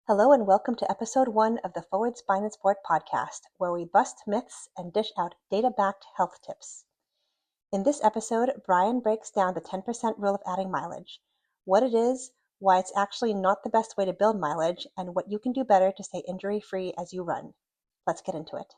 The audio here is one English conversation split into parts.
Hello and welcome to episode 1 of the Forward Spine and Sport podcast, where we bust myths and dish out data-backed health tips. In this episode, Brian breaks down the 10% rule of adding mileage, what it is, why it's actually not the best way to build mileage, and what you can do better to stay injury-free as you run. Let's get into it.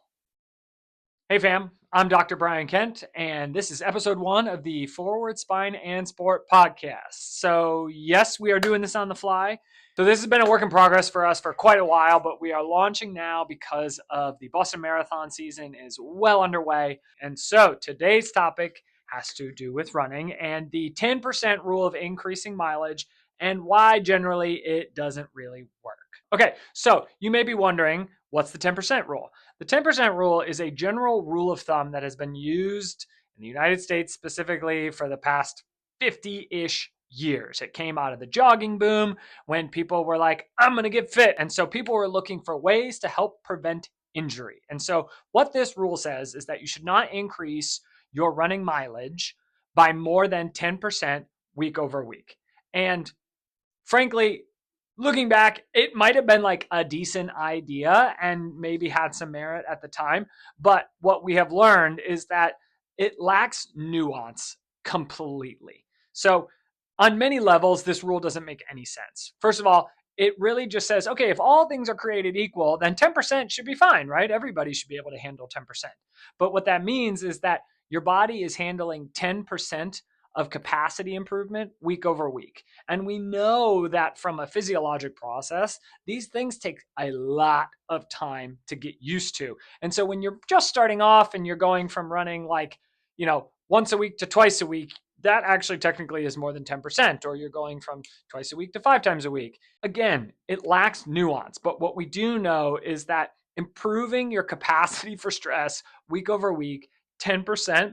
Hey fam, I'm Dr. Brian Kent, and this is episode 1 of the Forward Spine and Sport podcast. So yes, we are doing this on the fly. So this has been a work in progress for us for quite a while, but we are launching now because of the Boston Marathon season is well underway. And so today's topic has to do with running and the 10% rule of increasing mileage and why generally it doesn't really work. Okay, so you may be wondering, what's the 10% rule? The 10% rule is a general rule of thumb that has been used in the United States specifically for the past 50-ish years. It came out of the jogging boom when people were like, I'm going to get fit. And so people were looking for ways to help prevent injury. And so what this rule says is that you should not increase your running mileage by more than 10% week over week. And frankly, looking back, it might have been like a decent idea and maybe had some merit at the time. But what we have learned is that it lacks nuance completely. So, on many levels, this rule doesn't make any sense. First of all, it really just says, okay, if all things are created equal, then 10% should be fine, right? Everybody should be able to handle 10%. But what that means is that your body is handling 10% of capacity improvement week over week. And we know that from a physiologic process, these things take a lot of time to get used to. And so when you're just starting off and you're going from running once a week to twice a week, that actually technically is more than 10%, or you're going from twice a week to 5 times a week. Again, it lacks nuance. But what we do know is that improving your capacity for stress week over week, 10%,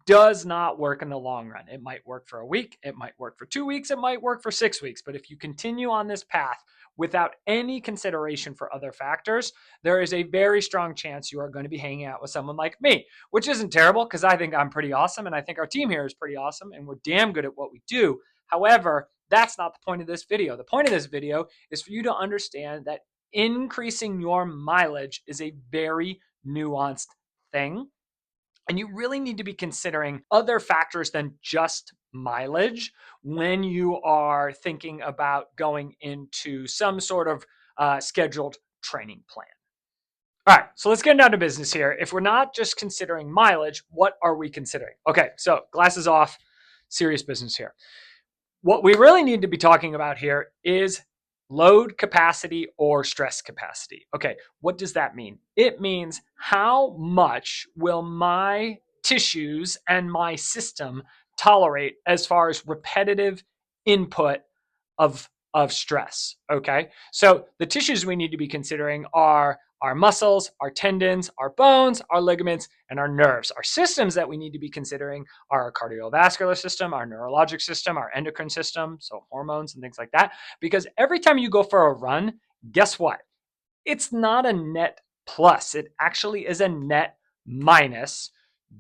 does not work in the long run. It might work for a week, it might work for 2 weeks, it might work for 6 weeks. But if you continue on this path without any consideration for other factors, there is a very strong chance you are going to be hanging out with someone like me, which isn't terrible because I think I'm pretty awesome and I think our team here is pretty awesome and we're damn good at what we do. However, that's not the point of this video. The point of this video is for you to understand that increasing your mileage is a very nuanced thing. And you really need to be considering other factors than just mileage when you are thinking about going into some sort of scheduled training plan. All right, so let's get down to business here. If we're not just considering mileage, what are we considering? Okay, so glasses off, serious business here. What we really need to be talking about here is load capacity or stress capacity. Okay, what does that mean? It means how much will my tissues and my system tolerate as far as repetitive input of stress. Okay, so the tissues we need to be considering are our muscles, our tendons, our bones, our ligaments, and our nerves. Our systems that we need to be considering are our cardiovascular system, our neurologic system, our endocrine system, so hormones and things like that. Because every time you go for a run, guess what? It's not a net plus. It actually is a net minus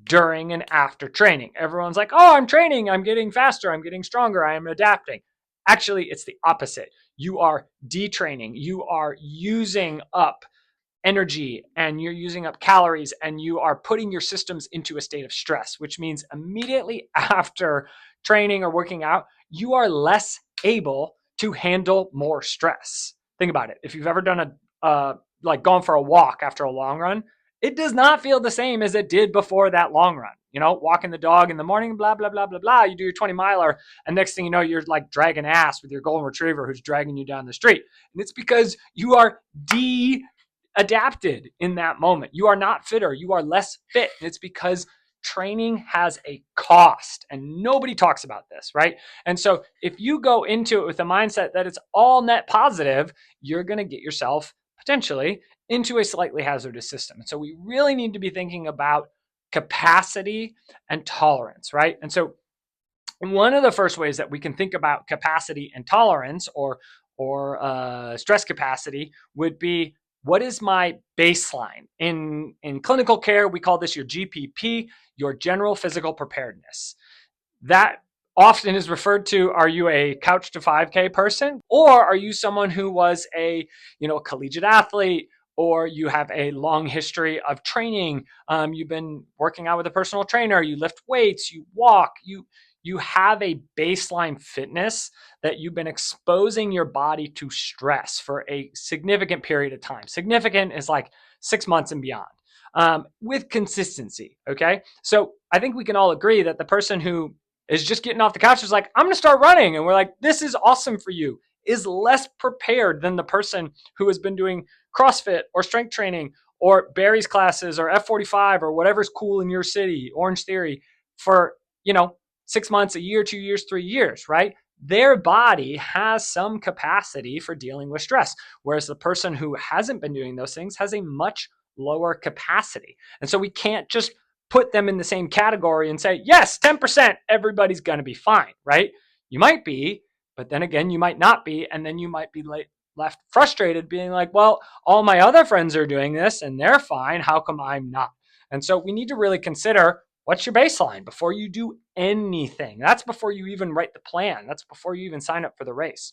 during and after training. Everyone's like, oh, I'm training, I'm getting faster, I'm getting stronger, I am adapting. Actually, it's the opposite. You are detraining. You are using up energy and you're using up calories and you are putting your systems into a state of stress, which means immediately after training or working out, you are less able to handle more stress. Think about it. If you've ever done like gone for a walk after a long run, it does not feel the same as it did before that long run. You know, walking the dog in the morning, blah, blah, blah, blah, blah. You do your 20 miler, and next thing you know, you're like dragging ass with your golden retriever who's dragging you down the street. And it's because you are adapted in that moment. You are not fitter, you are less fit. And it's because training has a cost and nobody talks about this, right? And so if you go into it with a mindset that it's all net positive, you're going to get yourself potentially into a slightly hazardous system. And so we really need to be thinking about capacity and tolerance, right? And so one of the first ways that we can think about capacity and tolerance or stress capacity would be, what is my baseline? In clinical care, we call this your GPP, your general physical preparedness. That often is referred to, are you a couch to 5K person, or are you someone who was a collegiate athlete, or you have a long history of training? You've been working out with a personal trainer, you lift weights, you walk, you have a baseline fitness that you've been exposing your body to stress for a significant period of time. Significant is like 6 months and beyond, with consistency. Okay. So I think we can all agree that the person who is just getting off the couch is like, I'm going to start running. And we're like, this is awesome for you, is less prepared than the person who has been doing CrossFit or strength training or Barry's classes or F45 or whatever's cool in your city, Orange Theory, for, 6 months, a year, 2 years, 3 years, right? Their body has some capacity for dealing with stress. Whereas the person who hasn't been doing those things has a much lower capacity. And so we can't just put them in the same category and say, yes, 10%, everybody's going to be fine, right? You might be, but then again, you might not be. And then you might be left frustrated being like, well, all my other friends are doing this and they're fine. How come I'm not? And so we need to really consider, what's your baseline before you do anything. That's before you even write the plan. That's before you even sign up for the race.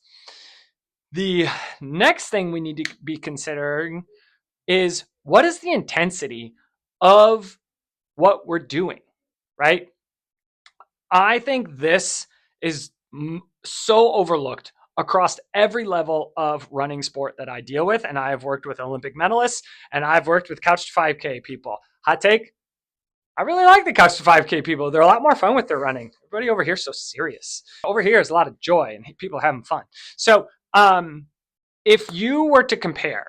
The next thing we need to be considering is, what is the intensity of what we're doing, right? I think this is so overlooked across every level of running sport that I deal with. And I have worked with Olympic medalists and I've worked with couch to 5K people. Hot take, I really like the couch to 5K people. They're a lot more fun with their running. Everybody over here is so serious. Over here is a lot of joy and people having fun. So if you were to compare,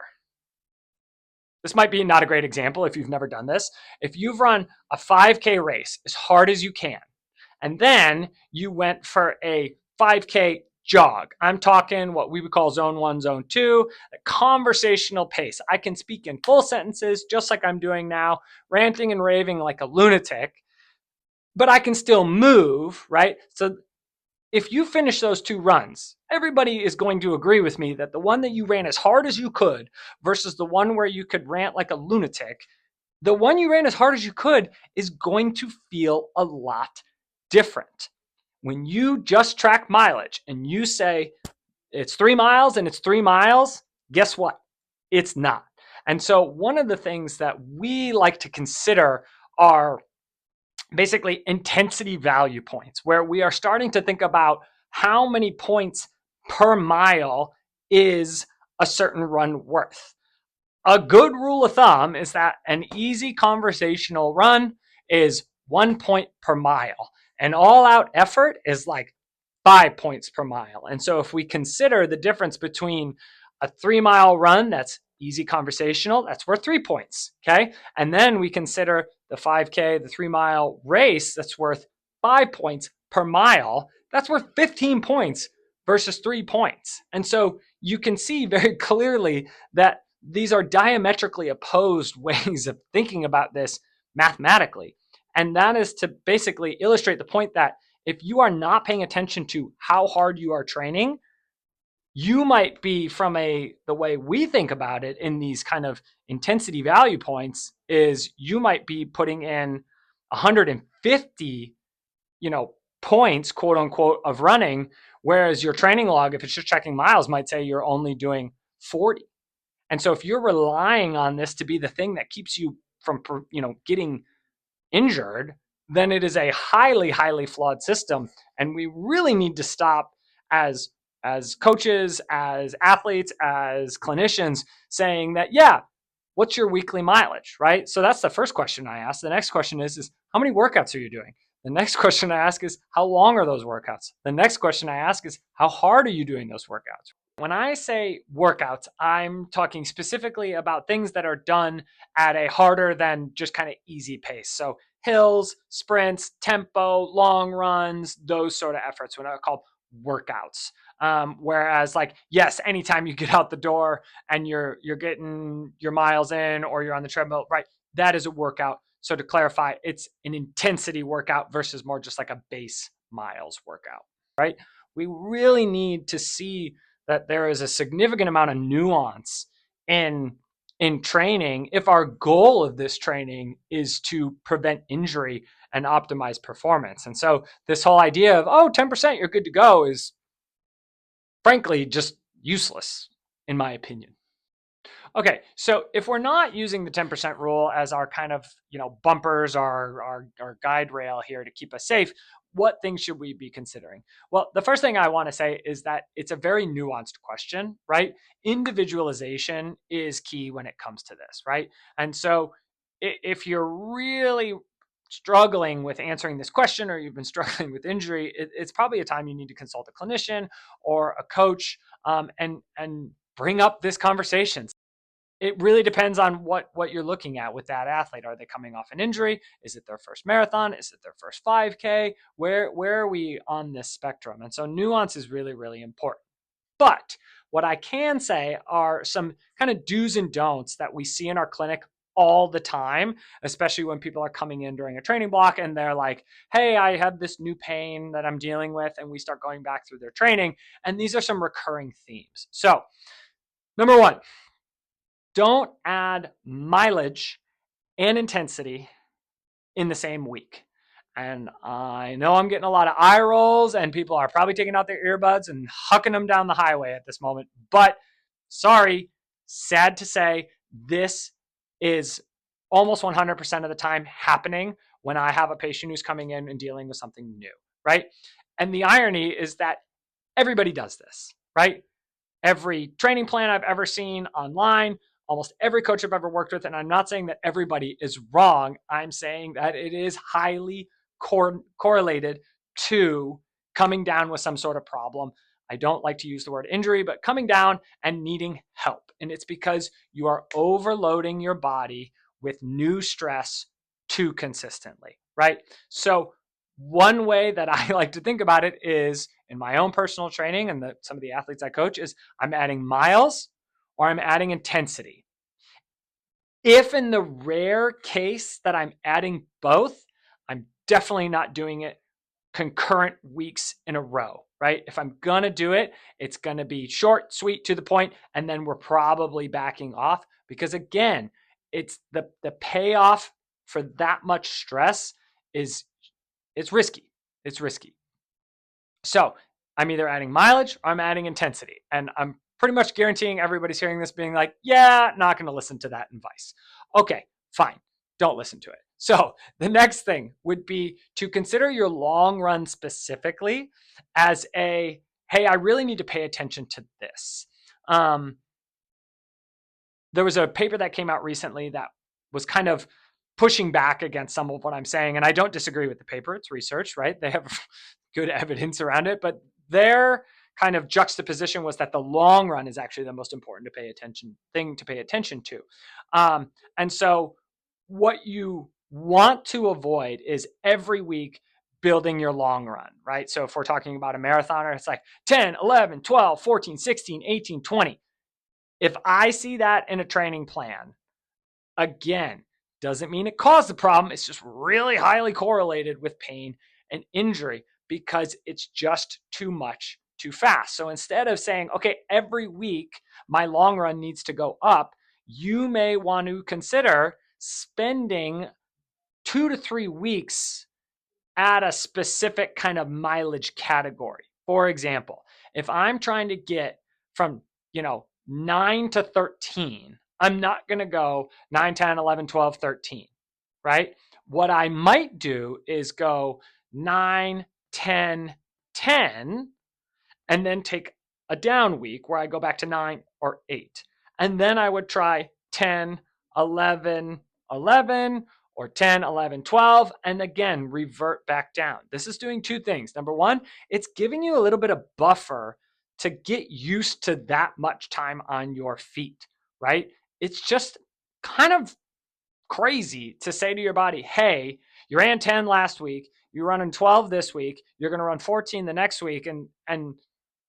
this might be not a great example if you've never done this. If you've run a 5K race as hard as you can, and then you went for a 5K jog. I'm talking what we would call zone 1, zone 2, a conversational pace. I can speak in full sentences just like I'm doing now, ranting and raving like a lunatic, but I can still move, right? So if you finish those two runs, everybody is going to agree with me that the one that you ran as hard as you could versus the one where you could rant like a lunatic, the one you ran as hard as you could is going to feel a lot different. When you just track mileage and you say it's 3 miles and it's 3 miles, guess what? It's not. And so one of the things that we like to consider are basically intensity value points, where we are starting to think about how many points per mile is a certain run worth. A good rule of thumb is that an easy conversational run is 1 point per mile. An all out effort is like 5 points per mile. And so if we consider the difference between a 3 mile run that's easy conversational, that's worth 3 points. Okay. And then we consider the 5K, the 3 mile race, that's worth 5 points per mile. That's worth 15 points versus 3 points. And so you can see very clearly that these are diametrically opposed ways of thinking about this mathematically. And that is to basically illustrate the point that if you are not paying attention to how hard you are training, you might be, from the way we think about it in these kind of intensity value points, is you might be putting in 150, points, quote unquote, of running, whereas your training log, if it's just checking miles, might say you're only doing 40. And so if you're relying on this to be the thing that keeps you from, getting injured, then it is a highly, highly flawed system. And we really need to stop as coaches, as athletes, as clinicians saying that, yeah, what's your weekly mileage, right? So that's the first question I ask. The next question is how many workouts are you doing? The next question I ask is, how long are those workouts? The next question I ask is, how hard are you doing those workouts? When I say workouts, I'm talking specifically about things that are done at a harder than just kind of easy pace. So hills, sprints, tempo, long runs, those sort of efforts, what I call workouts. Whereas, like, yes, anytime you get out the door and you're getting your miles in or you're on the treadmill, right, that is a workout. So to clarify, it's an intensity workout versus more just like a base miles workout, right? We really need to see that there is a significant amount of nuance in in training if our goal of this training is to prevent injury and optimize performance. And so this whole idea of, oh, 10%, you're good to go is frankly just useless, in my opinion. Okay, so if we're not using the 10% rule as our kind of, bumpers, our guide rail here to keep us safe, what things should we be considering? Well, the first thing I want to say is that it's a very nuanced question, right? Individualization is key when it comes to this, right? And so if you're really struggling with answering this question, or you've been struggling with injury, it's probably a time you need to consult a clinician or a coach, and bring up this conversation. It really depends on what you're looking at with that athlete. Are they coming off an injury? Is it their first marathon? Is it their first 5K? Where are we on this spectrum? And so nuance is really, really important. But what I can say are some kind of do's and don'ts that we see in our clinic all the time, especially when people are coming in during a training block and they're like, hey, I have this new pain that I'm dealing with, and we start going back through their training. And these are some recurring themes. So number one, don't add mileage and intensity in the same week. And I know I'm getting a lot of eye rolls, and people are probably taking out their earbuds and hucking them down the highway at this moment. But sorry, sad to say, this is almost 100% of the time happening when I have a patient who's coming in and dealing with something new, right? And the irony is that everybody does this, right? Every training plan I've ever seen online, almost every coach I've ever worked with, and I'm not saying that everybody is wrong. I'm saying that it is highly correlated to coming down with some sort of problem. I don't like to use the word injury, but coming down and needing help. And it's because you are overloading your body with new stress too consistently, right? So one way that I like to think about it is in my own personal training and some of the athletes I coach is I'm adding miles or I'm adding intensity. If in the rare case that I'm adding both, I'm definitely not doing it concurrent weeks in a row, right? If I'm going to do it, it's going to be short, sweet, to the point, and then we're probably backing off because again, it's the payoff for that much stress is it's risky. It's risky. So I'm either adding mileage or I'm adding intensity. And I'm pretty much guaranteeing everybody's hearing this being like, yeah, not going to listen to that advice. Okay, fine. Don't listen to it. So the next thing would be to consider your long run specifically as a, hey, I really need to pay attention to this. There was a paper that came out recently that was kind of pushing back against some of what I'm saying. And I don't disagree with the paper. It's research, right? They have good evidence around it, but their kind of juxtaposition was that the long run is actually the most important to pay attention to. And so what you want to avoid is every week building your long run, right? So if we're talking about a marathoner, it's like 10, 11, 12, 14, 16, 18, 20. If I see that in a training plan, again, doesn't mean it caused the problem. It's just really highly correlated with pain and injury because it's just too much too fast. So instead of saying, okay, every week my long run needs to go up, you may want to consider spending 2 to 3 weeks at a specific kind of mileage category. For example, if I'm trying to get from, 9 to 13, I'm not going to go 9, 10, 11, 12, 13, right? What I might do is go 9, 10, 10, and then take a down week where I go back to 9 or 8. And then I would try 10, 11, 11, or 10, 11, 12, and again, revert back down. This is doing two things. Number one, it's giving you a little bit of buffer to get used to that much time on your feet, right? It's just kind of crazy to say to your body, hey, you ran 10 last week, you're running 12 this week, you're going to run 14 the next week, and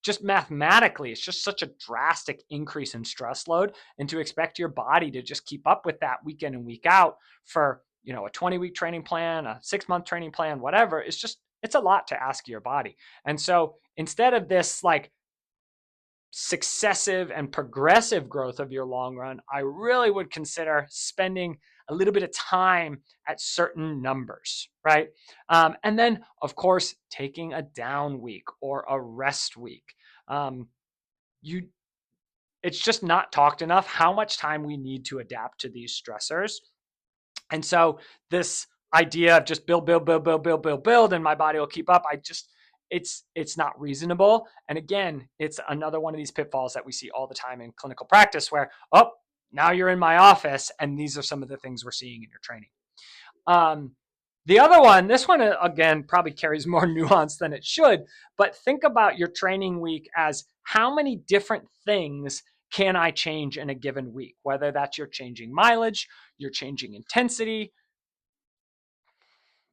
just mathematically, it's just such a drastic increase in stress load. And to expect your body to just keep up with that week in and week out for, a 20-week training plan, a 6-month training plan, whatever, it's a lot to ask your body. And so instead of this like successive and progressive growth of your long run, I really would consider spending a little bit of time at certain numbers, right? And then, of course, taking a down week or a rest week. You, it's just not talked enough how much time we need to adapt to these stressors. And so this idea of just build, and my body will keep up, it's not reasonable. And again, it's another one of these pitfalls that we see all the time in clinical practice where, oh, now you're in my office and these are some of the things we're seeing in your training. The other one, this one again probably carries more nuance than it should, but think about your training week as how many different things can I change in a given week? Whether that's you're changing mileage, you're changing intensity,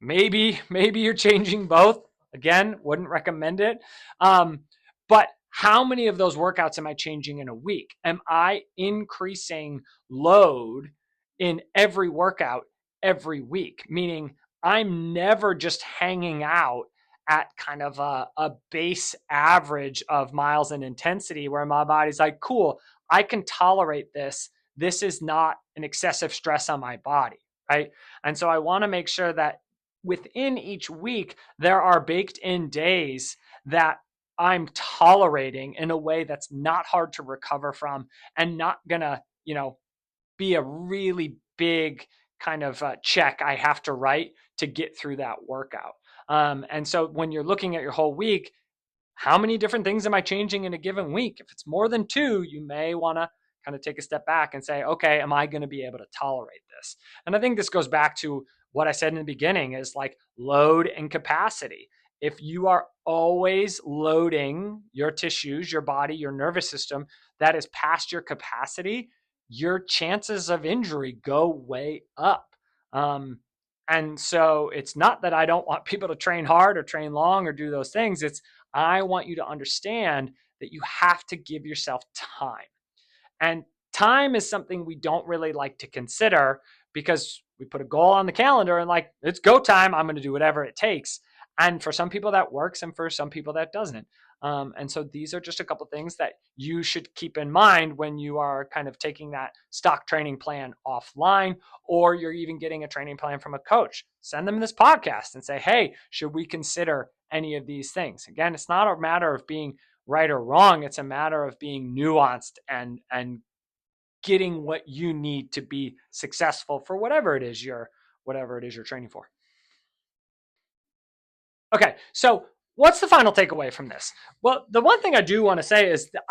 maybe you're changing both. Again, wouldn't recommend it. But how many of those workouts am I changing in a week? Am I increasing load in every workout every week? Meaning I'm never just hanging out at kind of a base average of miles and intensity where my body's like, cool, I can tolerate this. This is not an excessive stress on my body, right? And so I want to make sure that within each week, there are baked in days that I'm tolerating in a way that's not hard to recover from and not gonna, be a really big kind of check I have to write to get through that workout. And so when you're looking at your whole week, how many different things am I changing in a given week? If it's more than two, you may want to kind of take a step back and say, okay, am I going to be able to tolerate this? And I think this goes back to what I said in the beginning is like load and capacity. If you are always loading your tissues, your body, your nervous system that is past your capacity, your chances of injury go way up. And so it's not that I don't want people to train hard or train long or do those things. It's I want you to understand that you have to give yourself time. And time is something we don't really like to consider because we put a goal on the calendar and like, it's go time. I'm going to do whatever it takes. And for some people that works and for some people that doesn't. And so these are just a couple things that you should keep in mind when you are kind of taking that stock training plan offline, or you're even getting a training plan from a coach. Send them this podcast and say, hey, should we consider any of these things? Again, it's not a matter of being right or wrong. It's a matter of being nuanced and getting what you need to be successful for whatever it is you're training for. Okay, so what's the final takeaway from this? Well, the one thing I do want to say is that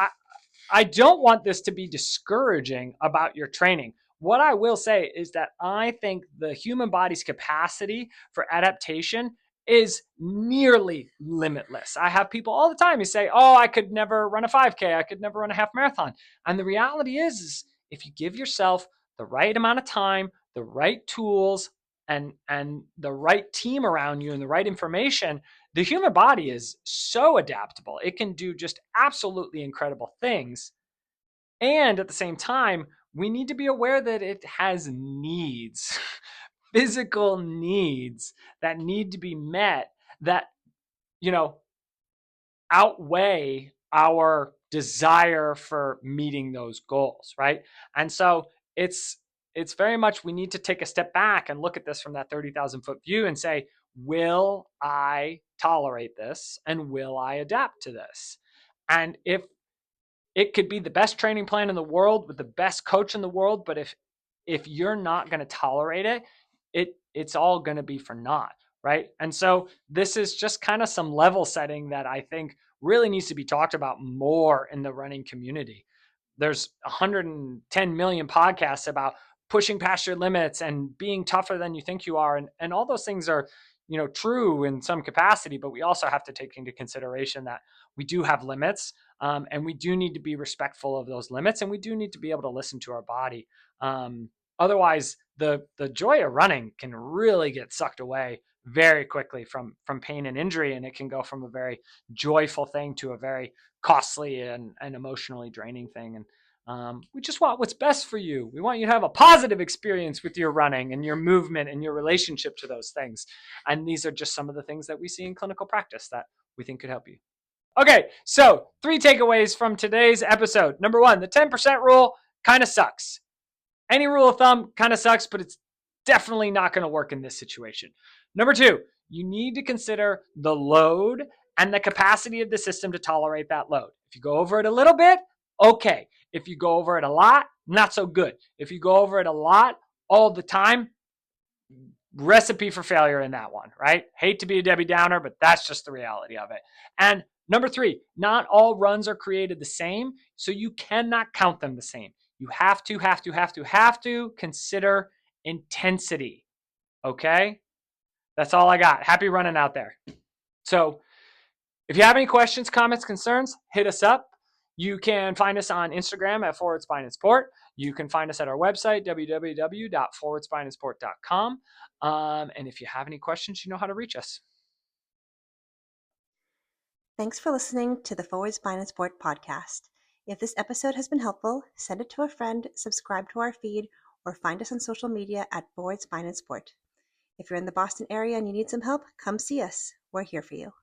I don't want this to be discouraging about your training. What I will say is that I think the human body's capacity for adaptation is nearly limitless. I have people all the time who say, oh, I could never run a 5K. I could never run a half marathon. And the reality is if you give yourself the right amount of time, the right tools, and the right team around you and the right information, the human body is so adaptable. It can do just absolutely incredible things. And at the same time, we need to be aware that it has needs, physical needs that need to be met that, you know, outweigh our desire for meeting those goals, right? And so it's very much we need to take a step back and look at this from that 30,000 foot view and say, will I tolerate this and will I adapt to this? And if it could be the best training plan in the world with the best coach in the world, but if you're not going to tolerate it's all going to be for naught, right? And so this is just kind of some level setting that I think really needs to be talked about more in the running community. There's 110 million podcasts about pushing past your limits and being tougher than you think you are, and all those things are true in some capacity, but we also have to take into consideration that we do have limits, and we do need to be respectful of those limits, and we do need to be able to listen to our body. Otherwise, the joy of running can really get sucked away very quickly from pain and injury, and it can go from a very joyful thing to a very costly and emotionally draining thing. And we just want what's best for you. We want you to have a positive experience with your running and your movement and your relationship to those things. And these are just some of the things that we see in clinical practice that we think could help you. Okay, so 3 takeaways from today's episode. Number 1, the 10% rule kind of sucks. Any rule of thumb kind of sucks, but it's definitely not going to work in this situation. Number 2, you need to consider the load and the capacity of the system to tolerate that load. If you go over it a little bit, okay. If you go over it a lot, not so good. If you go over it a lot all the time, recipe for failure in that one, right? Hate to be a Debbie Downer, but that's just the reality of it. And number 3, not all runs are created the same, so you cannot count them the same. You have to consider intensity. Okay? That's all I got. Happy running out there. So if you have any questions, comments, concerns, hit us up. You can find us on Instagram at Forward Spine and Sport. You can find us at our website, www.forwardspineandsport.com. And if you have any questions, you know how to reach us. Thanks for listening to the Forward Spine and Sport podcast. If this episode has been helpful, send it to a friend, subscribe to our feed, or find us on social media at Forward Spine and Sport. If you're in the Boston area and you need some help, come see us. We're here for you.